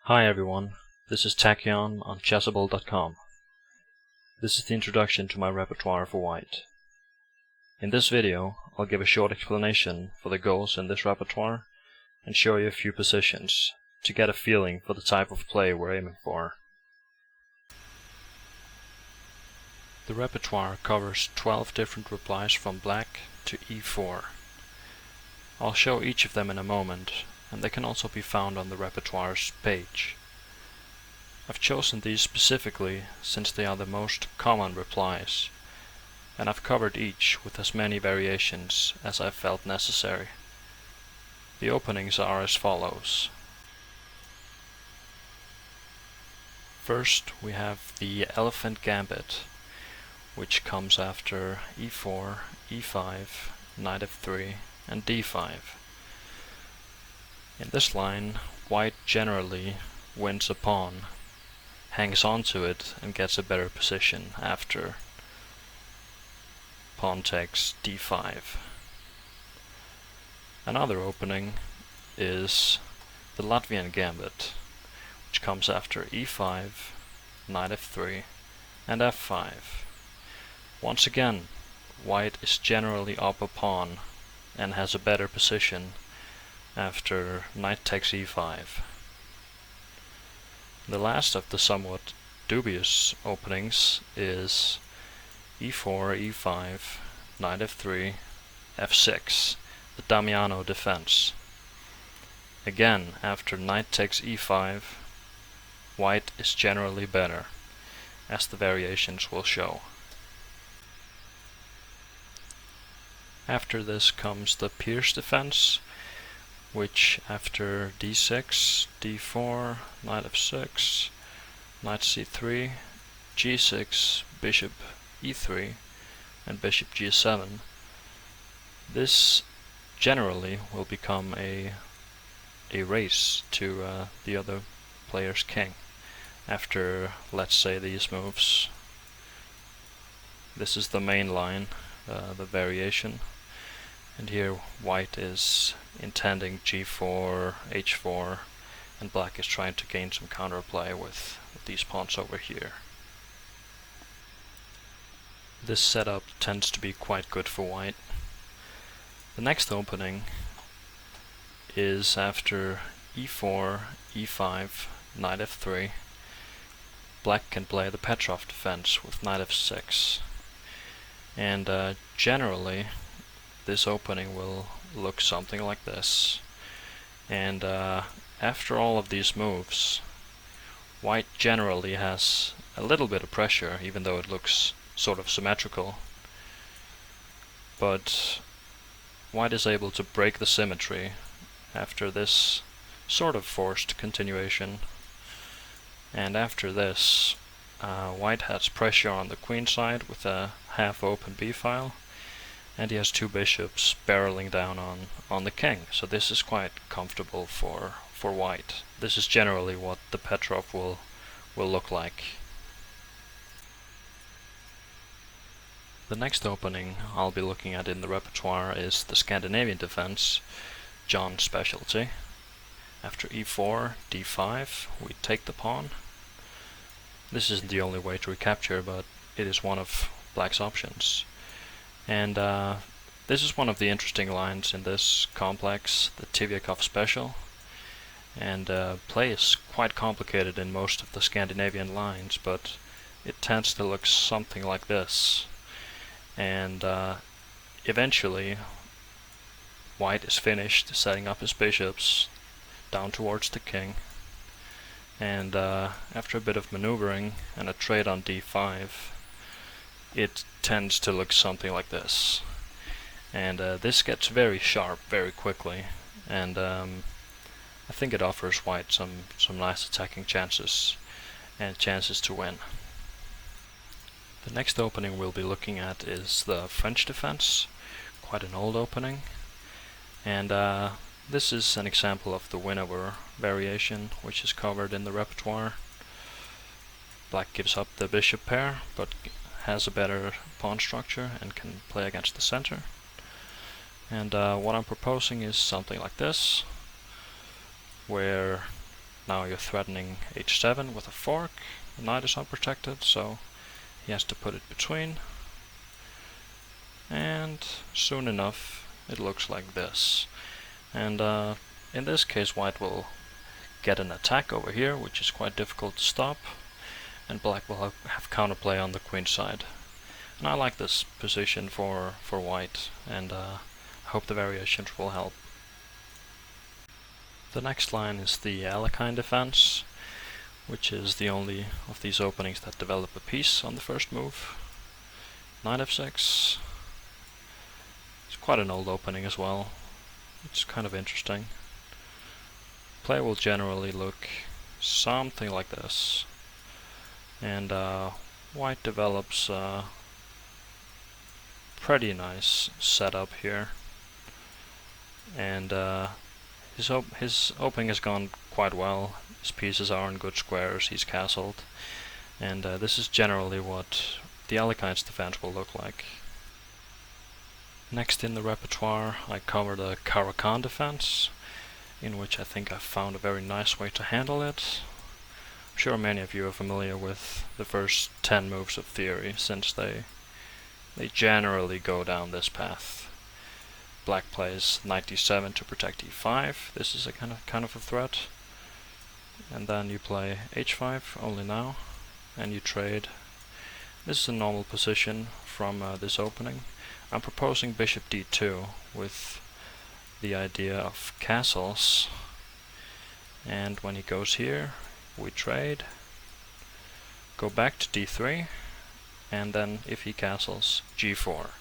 Hi everyone, this is Tachyon on Chessable.com. This is the introduction to my repertoire for white. In this video, I'll give a short explanation for the goals in this repertoire and show you a few positions to get a feeling for the type of play we're aiming for. The repertoire covers 12 different replies from black to e4. I'll show each of them in a moment, and they can also be found on the repertoire's page. I've chosen these specifically since they are the most common replies, and I've covered each with as many variations as I've felt necessary. The openings are as follows. First, we have the elephant gambit, which comes after e4, e5, knight f3, and d5. In this line, white generally wins a pawn, hangs on to it, and gets a better position after pawn takes d5. Another opening is the Latvian gambit, which comes after e5, knight f3, and f5. Once again, white is generally up a pawn and has a better position after knight takes e5. The last of the somewhat dubious openings is e4, e5, knight f3, f6, the Damiano defense. Again, after knight takes e5, white is generally better, as the variations will show. After this comes the Pierce defense, which after d6, d4, knight f6, knight c3, g6, bishop e3, and bishop g7, this generally will become a race to the other player's king after, let's say, these moves. This is the main line, the variation. And here white is intending g4, h4, and black is trying to gain some counterplay with these pawns over here. This setup tends to be quite good for white. The next opening is after e4, e5, knight f3. Black can play the Petrov defense with knight f6. And generally, this opening will look something like this. And after all of these moves, white generally has a little bit of pressure, even though it looks sort of symmetrical. But white is able to break the symmetry after this sort of forced continuation. And after this, white has pressure on the queen side with a half-open b-file, and he has two bishops barreling down on the king, so this is quite comfortable for white. This is generally what the Petrov will look like. The next opening I'll be looking at in the repertoire is the Scandinavian defense, John's specialty. After e4, d5, we take the pawn. This isn't the only way to recapture, but it is one of black's options. And this is one of the interesting lines in this complex, the Tivyakov special. And play is quite complicated in most of the Scandinavian lines, but it tends to look something like this. And eventually, white is finished setting up his bishops down towards the king. And after a bit of maneuvering and a trade on d5, it tends to look something like this. And this gets very sharp very quickly, and I think it offers white some nice attacking chances and chances to win. The next opening we'll be looking at is the French defense, quite an old opening, and this is an example of the win-over variation, which is covered in the repertoire. Black gives up the bishop pair, but has a better pawn structure and can play against the center. And what I'm proposing is something like this, where Now you're threatening h7 with a fork. The knight is unprotected, so he has to put it between. And soon enough it looks like this. And in this case white will get an attack over here, which is quite difficult to stop, and black will have counterplay on the queen side. And I like this position for white, and I hope the variations will help. The next line is the Alekhine defense, which is the only of these openings that develop a piece on the first move. Knight f6. It's quite an old opening as well. It's kind of interesting. Play will generally look something like this, and white develops a pretty nice setup here, and his opening has gone quite well. His pieces are in good squares, he's castled, and this is generally what the Alekhine's defense will look like. Next in the repertoire I cover the Caro-Kann defense, in which I think I've found a very nice way to handle it. I'm sure many of you are familiar with the first 10 moves of theory, since they generally go down this path. Black plays knight d7 to protect e5. This is a kind of a threat. And then you play h5 only now, and you trade. This is a normal position from this opening. I'm proposing bishop d2 with the idea of castles, and when he goes here we trade, go back to d3, and then if he castles, g4.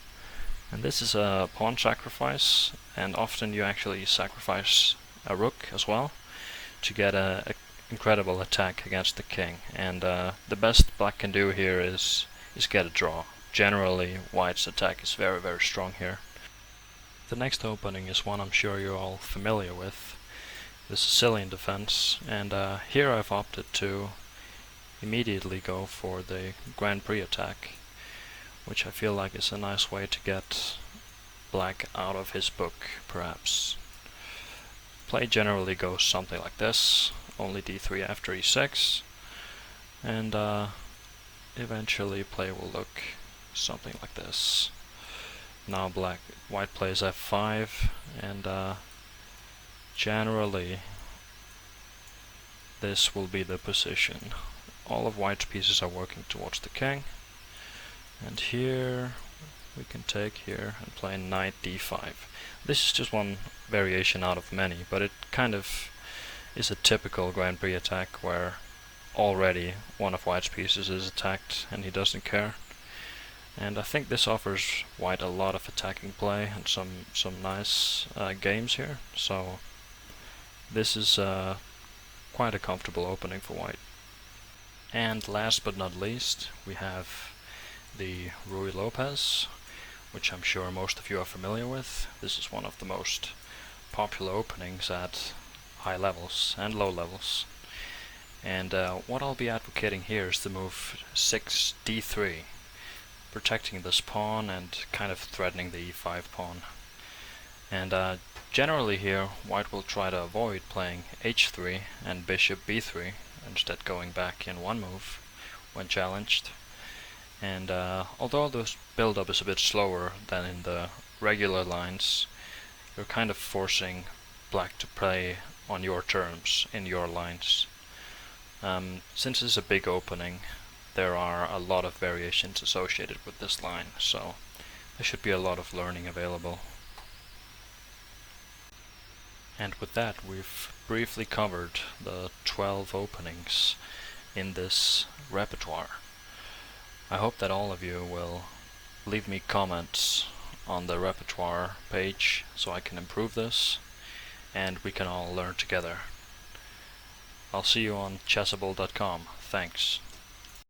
And this is a pawn sacrifice, and often you actually sacrifice a rook as well to get a incredible attack against the king, and the best black can do here is get a draw. Generally white's attack is very, very strong here. The next opening is one I'm sure you're all familiar with, the Sicilian defense, and here I've opted to immediately go for the Grand Prix attack, which I feel like is a nice way to get black out of his book, perhaps. Play generally goes something like this, only d3 after e6, and eventually play will look something like this. Now white plays f5, and generally this will be the position. All of white's pieces are working towards the king, and here we can take here and play knight d5. This is just one variation out of many, but it kind of is a typical Grand Prix attack where already one of white's pieces is attacked and he doesn't care. And I think this offers white a lot of attacking play and some nice games here, so this is quite a comfortable opening for white. And last but not least, we have the Ruy Lopez, which I'm sure most of you are familiar with. This is one of the most popular openings at high levels and low levels. And what I'll be advocating here is the move 6d3, protecting this pawn and kind of threatening the e5 pawn. And generally here white will try to avoid playing h3 and bishop b3, instead going back in one move when challenged. And although the build-up is a bit slower than in the regular lines, you're kind of forcing black to play on your terms, in your lines. Since it's a big opening, there are a lot of variations associated with this line, so there should be a lot of learning available. And with that, we've briefly covered the 12 openings in this repertoire. I hope that all of you will leave me comments on the repertoire page so I can improve this and we can all learn together. I'll see you on chessable.com. Thanks.